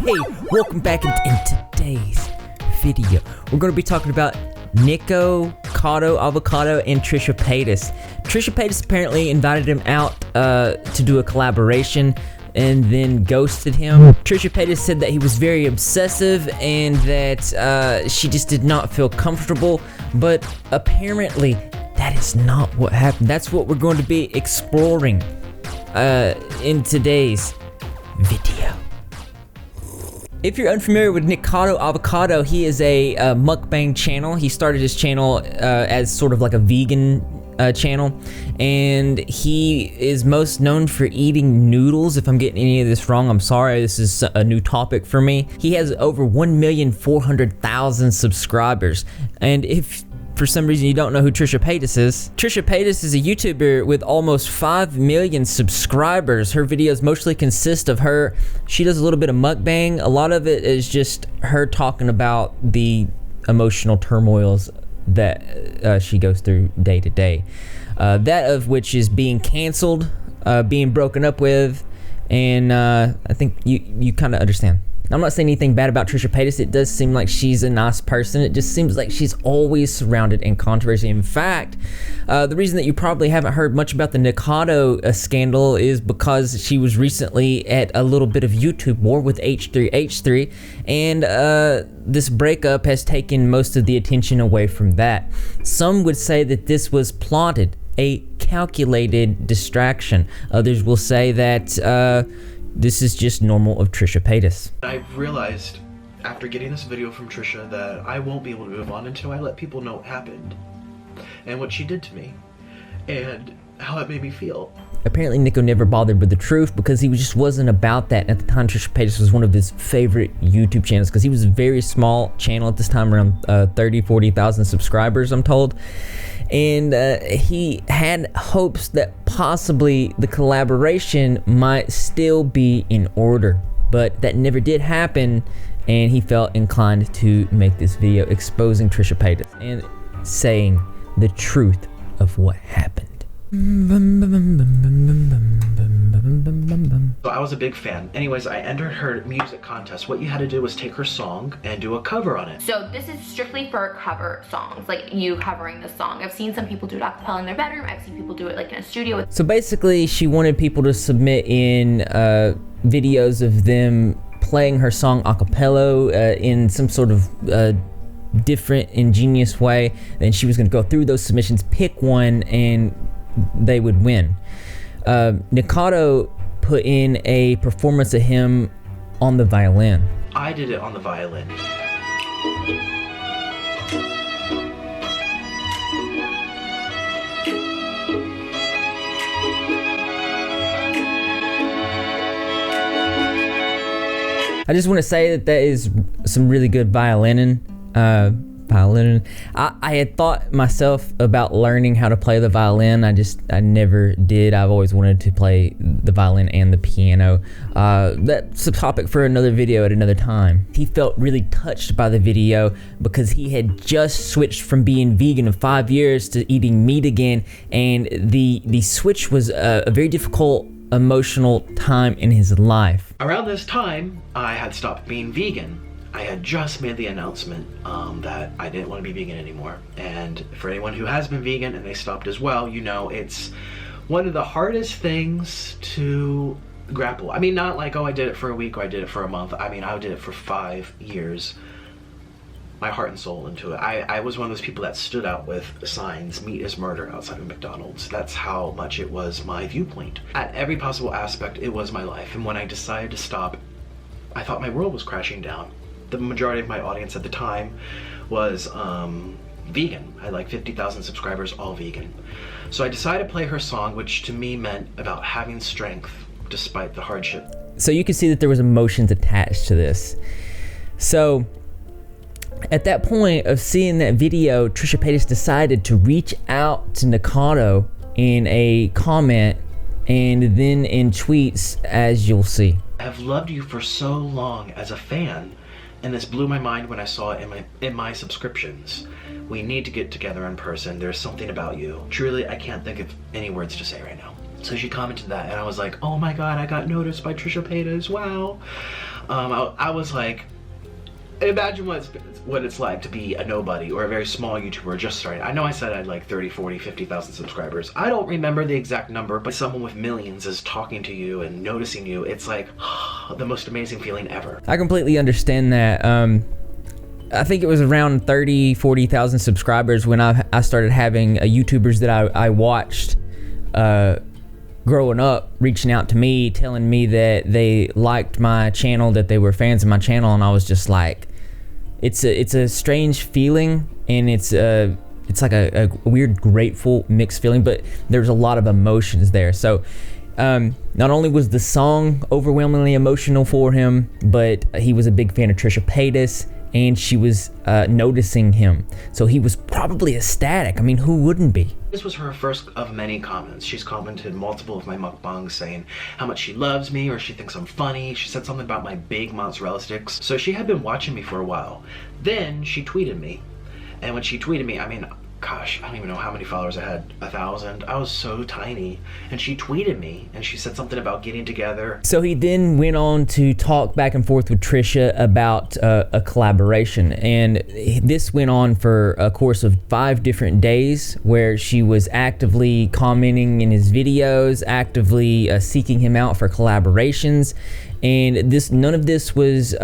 Hey, welcome back in today's video. We're going to be talking about Nickocado Avacado and Trisha Paytas. Trisha Paytas apparently invited him out to do a collaboration and then ghosted him. Trisha Paytas said that he was very obsessive and that she just did not feel comfortable, but apparently that is not what happened. That's what we're going to be exploring in today's video. If you're unfamiliar with Nickocado Avacado, he is a mukbang channel. He started his channel as sort of like a vegan channel, and he is most known for eating noodles. If I'm getting any of this wrong, I'm sorry. This is a new topic for me. He has over 1,400,000 subscribers, and if for some reason you don't know who Trisha Paytas is, Trisha Paytas is a YouTuber with almost 5 million subscribers. Her videos mostly consist of her. She does a little bit of mukbang. A lot of it is just her talking about the emotional turmoils that she goes through day to day. That of which is being canceled, being broken up with, and I think you kind of understand. Now, I'm not saying anything bad about Trisha Paytas. It does seem like she's a nice person. It just seems like she's always surrounded in controversy. In fact, the reason that you probably haven't heard much about the Nickocado scandal is because she was recently at a little bit of YouTube war with H3H3, and this breakup has taken most of the attention away from that. Some would say that this was plotted, a calculated distraction. Others will say that this is just normal of Trisha Paytas. I've realized after getting this video from Trisha that I won't be able to move on until I let people know what happened and what she did to me and how it made me feel. Apparently Nico never bothered with the truth because he just wasn't about that. At the time, Trisha Paytas was one of his favorite YouTube channels because he was a very small channel at this time, around 40,000 subscribers, I'm told. And he had hopes that possibly the collaboration might still be in order, but that never did happen, and he felt inclined to make this video exposing Trisha Paytas and saying the truth of what happened. So I was a big fan. Anyways, I entered her music contest. What you had to do was take her song and do a cover on it. So this is strictly for cover songs, like you covering the song. I've seen some people do it a cappella in their bedroom. I've seen people do it like in a studio. So basically, she wanted people to submit in videos of them playing her song a cappella in some sort of different, ingenious way. Then she was going to go through those submissions, pick one, and they would win. Nickocado put in a performance of him on the violin. I did it on the violin. I just want to say that is some really good violining. I had thought myself about learning how to play the violin. I never did. I've always wanted to play the violin and the piano. That's a topic for another video at another time. He felt really touched by the video because he had just switched from being vegan of 5 years to eating meat again, and the switch was a very difficult emotional time in his life. Around this time, I had stopped being vegan. I had just made the announcement that I didn't want to be vegan anymore. And for anyone who has been vegan and they stopped as well, you know it's one of the hardest things to grapple. I mean, not like, oh, I did it for a week or I did it for a month. I mean, I did it for 5 years. My heart and soul into it. I was one of those people that stood out with signs, meat is murder, outside of McDonald's. That's how much it was my viewpoint. At every possible aspect, it was my life. And when I decided to stop, I thought my world was crashing down. The majority of my audience at the time was vegan. I had like 50,000 subscribers, all vegan. So I decided to play her song, which to me meant about having strength despite the hardship. So you can see that there was emotions attached to this. So at that point of seeing that video, Trisha Paytas decided to reach out to Nickocado in a comment and then in tweets, as you'll see. I have loved you for so long as a fan, and this blew my mind when I saw it in my subscriptions. We need to get together in person. There's something about you. Truly, I can't think of any words to say right now. So she commented that, and I was like, oh my god, I got noticed by Trisha Paytas, wow. I was like, imagine what it's like to be a nobody or a very small YouTuber just starting. I know I said I had like 30, 40, 50,000 subscribers. I don't remember the exact number, but someone with millions is talking to you and noticing you. It's like the most amazing feeling ever. I completely understand that. I think it was around 30, 40,000 subscribers when I started having YouTubers that I watched growing up reaching out to me, telling me that they liked my channel, that they were fans of my channel, and I was just like, it's a strange feeling, and it's like a weird grateful mixed feeling, but there's a lot of emotions there. So not only was the song overwhelmingly emotional for him, but he was a big fan of Trisha Paytas, and she was noticing him. So he was probably ecstatic. I mean, who wouldn't be? This was her first of many comments. She's commented multiple of my mukbangs saying how much she loves me or she thinks I'm funny. She said something about my big mozzarella sticks. So she had been watching me for a while. Then she tweeted me. And when she tweeted me, I mean, gosh, I don't even know how many followers I had. 1,000. I was so tiny. And she tweeted me and she said something about getting together. So he then went on to talk back and forth with Trisha about a collaboration. And this went on for a course of 5 different days where she was actively commenting in his videos, actively seeking him out for collaborations. And none of this was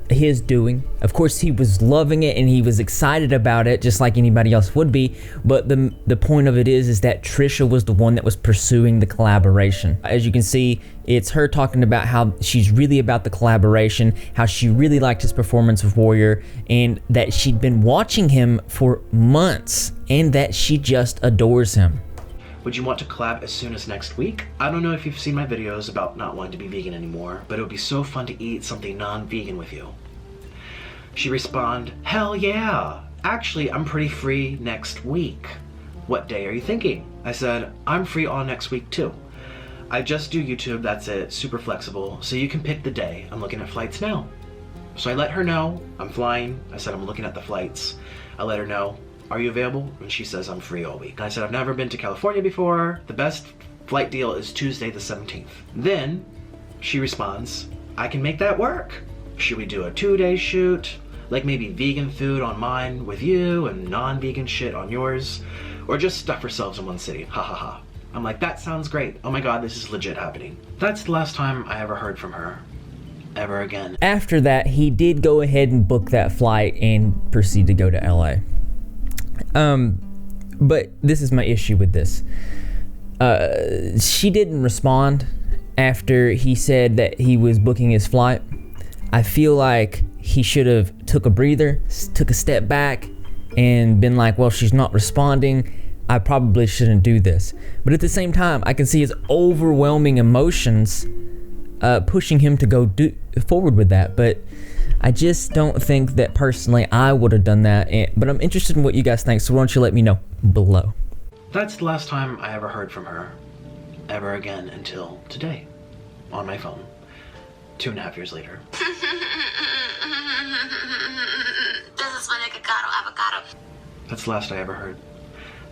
his doing. Of course, he was loving it and he was excited about it, just like anybody else would be. But the point of it is that Trisha was the one that was pursuing the collaboration. As you can see, it's her talking about how she's really about the collaboration, how she really liked his performance of Warrior, and that she'd been watching him for months, and that she just adores him. Would you want to collab as soon as next week? I don't know if you've seen my videos about not wanting to be vegan anymore, but it would be so fun to eat something non-vegan with you. She responded, hell yeah! Actually, I'm pretty free next week. What day are you thinking? I said, I'm free all next week too. I just do YouTube, that's it, super flexible, so you can pick the day. I'm looking at flights now. So I let her know I'm flying. I said I'm looking at the flights. I let her know, are you available? And she says I'm free all week. I said I've never been to California before. The best flight deal is Tuesday the 17th. Then she responds, I can make that work. Should we do a 2-day shoot? Like maybe vegan food on mine with you and non-vegan shit on yours? Or just stuff ourselves in one city, ha ha ha. I'm like, that sounds great. Oh my God, this is legit happening. That's the last time I ever heard from her. Ever again. After that, he did go ahead and book that flight and proceed to go to LA. But this is my issue with this. She didn't respond after he said that he was booking his flight. I feel like he should have took a breather, took a step back, and been like, well, she's not responding. I probably shouldn't do this. But at the same time, I can see his overwhelming emotions pushing him to go forward with that. But I just don't think that personally I would have done that. But I'm interested in what you guys think, so why don't you let me know below. That's the last time I ever heard from her. Ever again until today. On my phone. 2.5 years later. This is my Nickocado Avacado. That's the last I ever heard.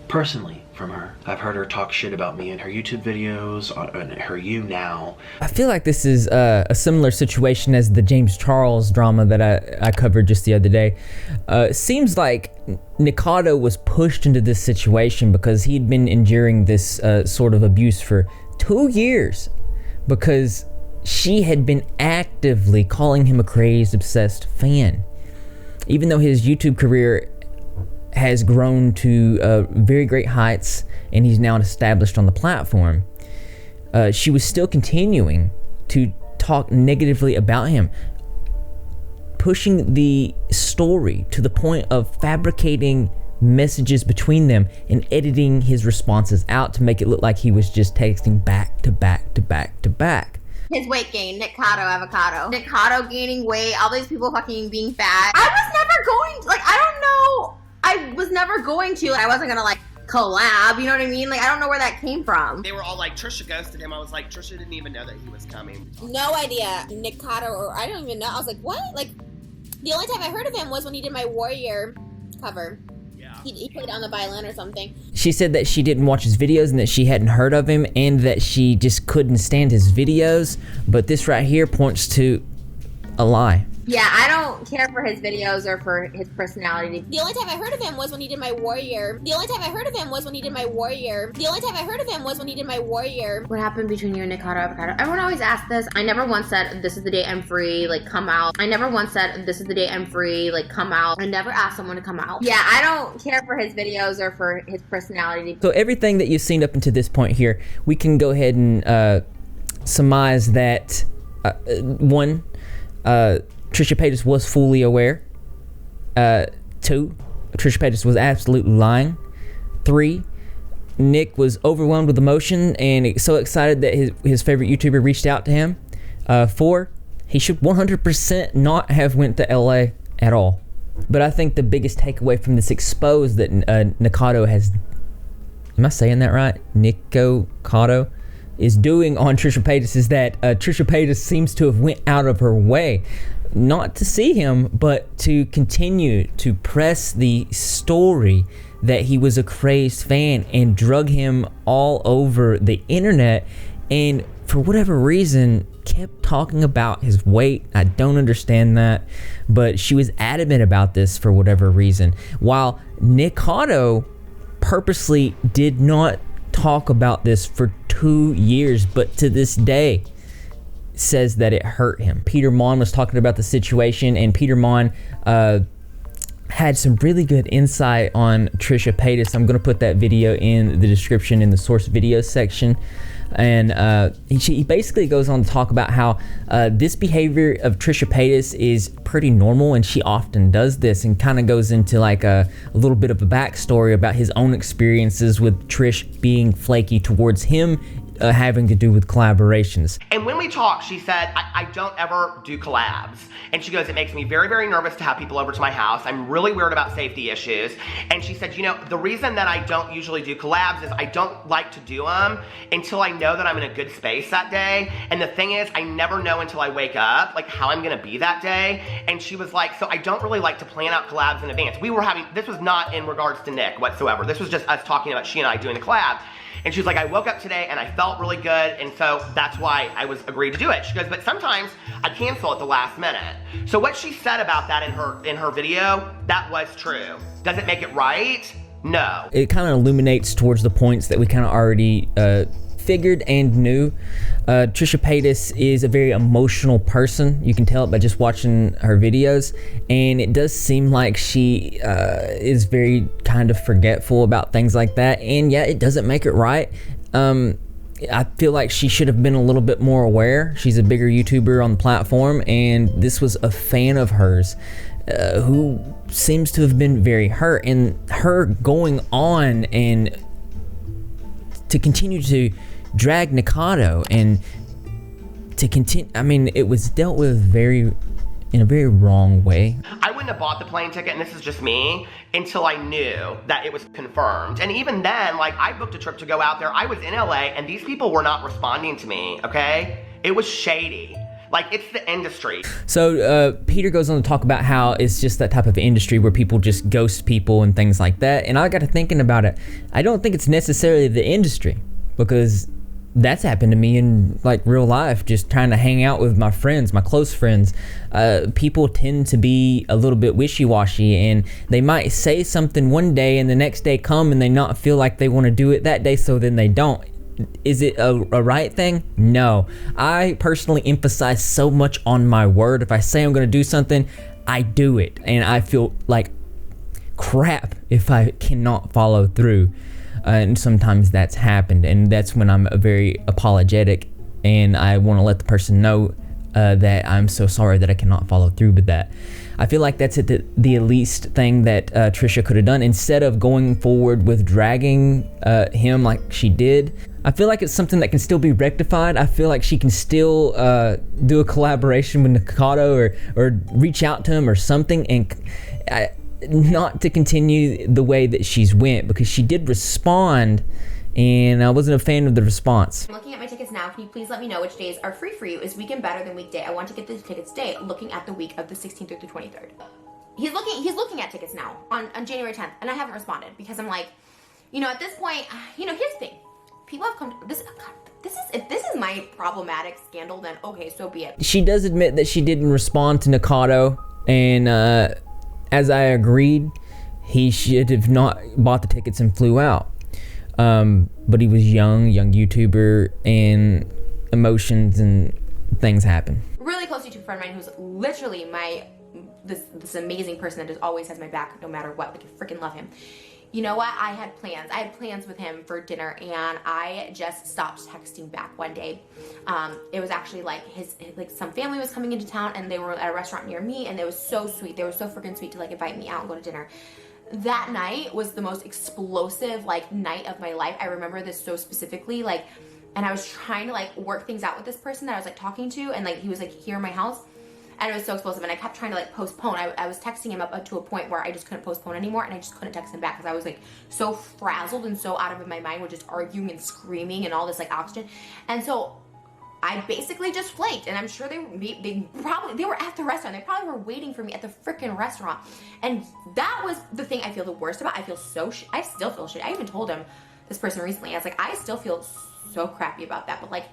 Personally from her. I've heard her talk shit about me in her YouTube videos, on her You Now. I feel like this is a similar situation as the James Charles drama that I covered just the other day. Seems like Nickocado was pushed into this situation because he'd been enduring this sort of abuse for 2 years because she had been actively calling him a crazed, obsessed fan. Even though his YouTube career has grown to very great heights and he's now established on the platform, she was still continuing to talk negatively about him, pushing the story to the point of fabricating messages between them and editing his responses out to make it look like he was just texting back to back to back to back. His weight gain, Nickocado Avocado. Nickocado gaining weight, all these people fucking being fat. I was never going to, like, I don't know. I was never going to. I wasn't gonna, like, collab, you know what I mean? Like, I don't know where that came from. They were all like, Trisha ghosted him. I was like, Trisha didn't even know that he was coming. No idea. Nickocado, or I don't even know. I was like, what? Like, the only time I heard of him was when he did my Warrior cover. He played on the violin or something. She said that she didn't watch his videos and that she hadn't heard of him and that she just couldn't stand his videos. But this right here points to a lie. Yeah, I don't care for his videos or for his personality. The only time I heard of him was when he did my warrior. The only time I heard of him was when he did my warrior. The only time I heard of him was when he did my warrior. What happened between you and Nickocado Avocado? Everyone always asks this. I never once said, this is the day I'm free, like, come out. I never once said, this is the day I'm free, like, come out. I never asked someone to come out. Yeah, I don't care for his videos or for his personality. So everything that you've seen up until this point here, we can go ahead and surmise that, one, Trisha Paytas was fully aware. 2, Trisha Paytas was absolutely lying. 3, Nick was overwhelmed with emotion and so excited that his favorite YouTuber reached out to him. 4, he should 100% not have went to LA at all. But I think the biggest takeaway from this expose that Nickocado has, am I saying that right? Nickocado is doing on Trisha Paytas is that Trisha Paytas seems to have went out of her way not to see him, but to continue to press the story that he was a crazed fan and drug him all over the internet, and for whatever reason kept talking about his weight. I don't understand that, but she was adamant about this for whatever reason, while Nickocado purposely did not talk about this for 2 years, but to this day says that it hurt him. Peter Mon was talking about the situation, and Peter Mon had some really good insight on Trisha Paytas. I'm going to put that video in the description in the source video section. And he basically goes on to talk about how this behavior of Trisha Paytas is pretty normal, and she often does this, and kind of goes into like a little bit of a backstory about his own experiences with Trish being flaky towards him, having to do with collaborations. And when we talked, she said, I don't ever do collabs. And she goes, it makes me very, very nervous to have people over to my house. I'm really weird about safety issues. And she said, you know, the reason that I don't usually do collabs is I don't like to do them until I know that I'm in a good space that day. And the thing is, I never know until I wake up, like how I'm gonna be that day. And she was like, so I don't really like to plan out collabs in advance. This was not in regards to Nick whatsoever. This was just us talking about she and I doing a collab. And she was like, I woke up today and I felt really good, and so that's why I was agreed to do it. She goes, but sometimes I cancel at the last minute. So what she said about that in her video, that was true. Does it make it right? No. It kind of illuminates towards the points that we kind of already figured and knew. Trisha Paytas is a very emotional person. You can tell it by just watching her videos, and it does seem like she is very kind of forgetful about things like that, and yeah, it doesn't make it right. I feel like she should have been a little bit more aware. She's a bigger YouTuber on the platform, and this was a fan of hers who seems to have been very hurt, and her going on and to continue to drag Nickocado and to continue, I mean, it was dealt with in a very wrong way. I wouldn't have bought the plane ticket, and this is just me, until I knew that it was confirmed. And even then, like, I booked a trip to go out there. I was in LA, and these people were not responding to me, okay? It was shady. Like, it's the industry. So Peter goes on to talk about how it's just that type of industry where people just ghost people and things like that. And I got to thinking about it. I don't think it's necessarily the industry, because that's happened to me in like real life, just trying to hang out with my friends, my close friends. People tend to be a little bit wishy-washy, and they might say something one day and the next day come and they not feel like they want to do it that day, so then they don't. Is it a right thing? No. I personally emphasize so much on my word. If I say I'm going to do something, I do it, and I feel like crap if I cannot follow through. And sometimes that's happened, and that's when I'm very apologetic, and I want to let the person know that I'm so sorry that I cannot follow through with that. I feel like that's the least thing that Trisha could have done. Instead of going forward with dragging him like she did, I feel like it's something that can still be rectified. I feel like she can still do a collaboration with Nickocado or reach out to him or something, and not to continue the way that she's went, because she did respond, and I wasn't a fan of the response. I'm looking at my tickets now. Can you please let me know which days are free for you? Is weekend better than weekday? I want to get the tickets today, looking at the week of the 16th through the 23rd. He's looking at tickets now on January 10th, and I haven't responded because I'm like, you know, at this point, you know, here's the thing. people have come to this. If this is my problematic scandal, then okay, so be it. She does admit that she didn't respond to Nikocado, and as I agreed, he should have not bought the tickets and flew out. But he was young YouTuber, and emotions and things happen. Really close YouTube friend of mine who's literally this amazing person that just always has my back no matter what. Like, I freaking love him. You know what? I had plans with him for dinner, and I just stopped texting back one day. It was actually like some family was coming into town, and they were at a restaurant near me, and it was so sweet. They were so freaking sweet to like invite me out and go to dinner. That night was the most explosive like night of my life. I remember this so specifically, like, and I was trying to like work things out with this person that I was like talking to, and like he was like here in my house. And it was so explosive, and I kept trying to like postpone. I was texting him up to a point where I just couldn't postpone anymore, and I just couldn't text him back because I was like so frazzled and so out of my mind with just arguing and screaming and all this like oxygen. And so I basically just flaked, and I'm sure they were at the restaurant. They probably were waiting for me at the freaking restaurant. And that was the thing I feel the worst about. I still feel shit. I even told him, this person recently, I was like, I still feel so crappy about that, but like,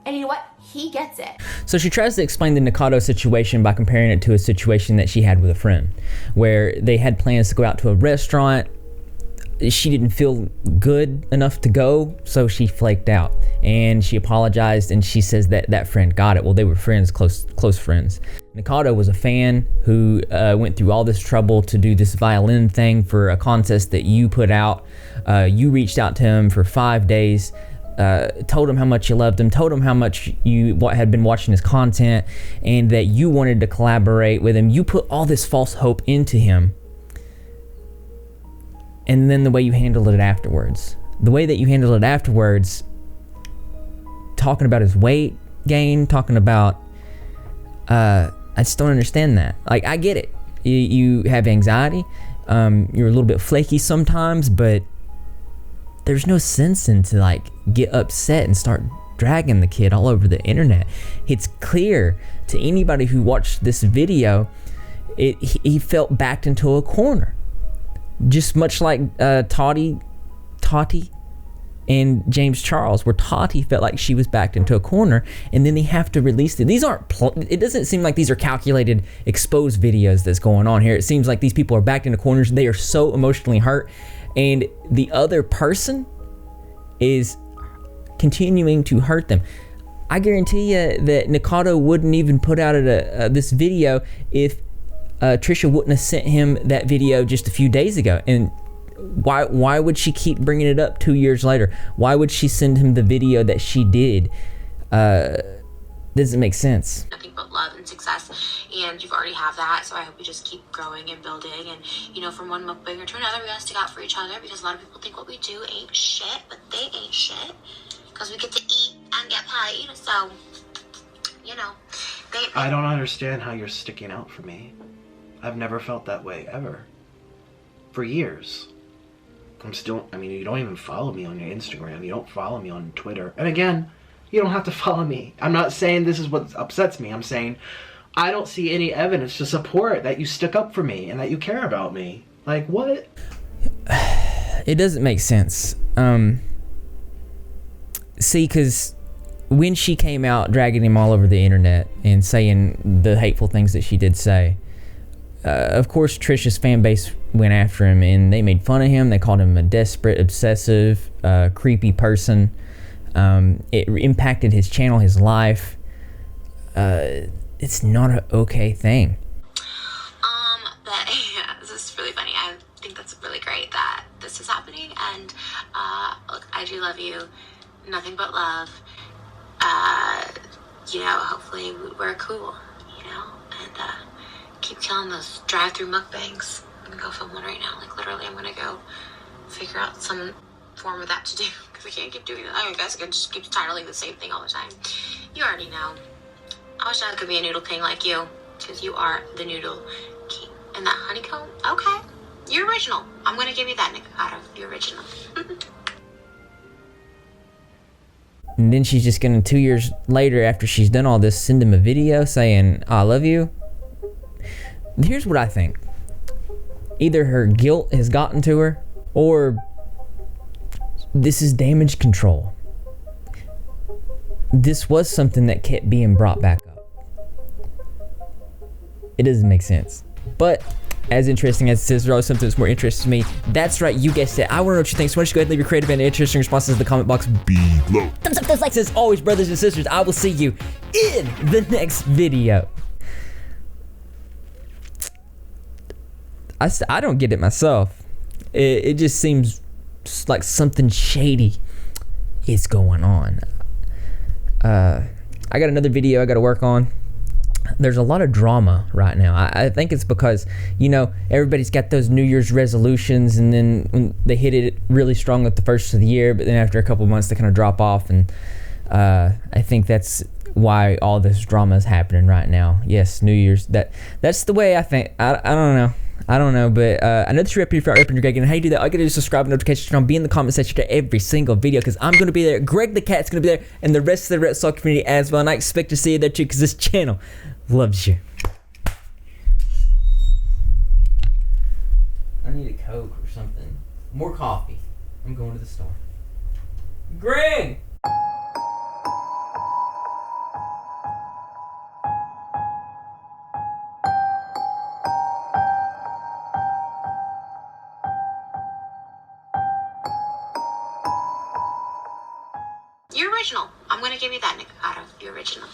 and you know what? He gets it. So she tries to explain the Nikocado situation by comparing it to a situation that she had with a friend, where they had plans to go out to a restaurant. She didn't feel good enough to go, so she flaked out. And she apologized, and she says that that friend got it. Well, they were friends, close friends. Nikocado was a fan who went through all this trouble to do this violin thing for a contest that you put out. You reached out to him for 5 days. Told him how much you loved him, told him how much you had been watching his content, and that you wanted to collaborate with him. You put all this false hope into him, and then the way you handled it afterwards, talking about his weight gain, talking about, I just don't understand that. Like, I get it, you have anxiety, you're a little bit flaky sometimes, but there's no sense in to like get upset and start dragging the kid all over the internet. It's clear to anybody who watched this video, he felt backed into a corner, just much like Tati and James Charles, where Tati felt like she was backed into a corner, and then they have to release it. These aren't it doesn't seem like these are calculated exposed videos that's going on here. It seems like these people are backed into corners. They are so emotionally hurt, and the other person is continuing to hurt them. I guarantee you that Nikocado wouldn't even put out this video if Trisha wouldn't have sent him that video just a few days ago. And why would she keep bringing it up 2 years later? Why would she send him the video that she did? Doesn't make sense. Nothing but love and success, and you've already have that, so I hope you just keep growing and building, and you know, from one mukbanger to another, we gotta stick out for each other, because a lot of people think what we do ain't shit, but they ain't shit, because we get to eat and get paid, so, you know, I don't understand how you're sticking out for me. I've never felt that way, ever. For years. I mean, you don't even follow me on your Instagram, you don't follow me on Twitter, and again, you don't have to follow me. I'm not saying this is what upsets me. I'm saying I don't see any evidence to support that you stick up for me and that you care about me. Like, what? It doesn't make sense. See, because when she came out dragging him all over the internet and saying the hateful things that she did say, of course Trisha's fan base went after him, and they made fun of him. They called him a desperate, obsessive, creepy person. It impacted his channel, his life. It's not an okay thing. But yeah, this is really funny. I think that's really great that this is happening, and look, I do love you. Nothing but love. You know, hopefully we're cool, you know, and keep killing those drive-through mukbangs. I'm gonna go film one right now. Like, literally, I'm gonna go figure out some form of that to do, because I can't keep doing that. I guess I can just keep titling the same thing all the time. You already know. I wish I could be a noodle king like you, because you are the noodle king. And that honeycomb, okay, you're original. I'm gonna give you that, Nickocado. You're original. And then she's just gonna, 2 years later, after she's done all this, send him a video saying, I love you. Here's what I think. Either her guilt has gotten to her, or this is damage control. This was something that kept being brought back up. It doesn't make sense. But as interesting as this is, there's always something that's more interesting to me. That's right, you guessed it. I want to know what you think, so why don't you go ahead and leave your creative and interesting responses in the comment box below. Thumbs up those likes as always, brothers and sisters. I will see you in the next video. I don't get it myself. It just seems like something shady is going on. I got another video I got to work on. There's a lot of drama right now. I think it's because, you know, everybody's got those New Year's resolutions, and then when they hit it really strong at the first of the year, but then after a couple of months they kind of drop off, and I think that's why all this drama is happening right now. Yes, New Year's. That's the way I think. I don't know, but I know that you're up here for Open Your Greg, and how you do that, all you gotta do is subscribe and notifications turn on, be in the comment section to every single video, because I'm gonna be there, Greg the Cat's gonna be there, and the rest of the Repzilla community as well, and I expect to see you there too, because this channel loves you. I need a Coke or something. More coffee. I'm going to the store. Greg! You're original. I'm gonna give you that, Nickocado. You're original.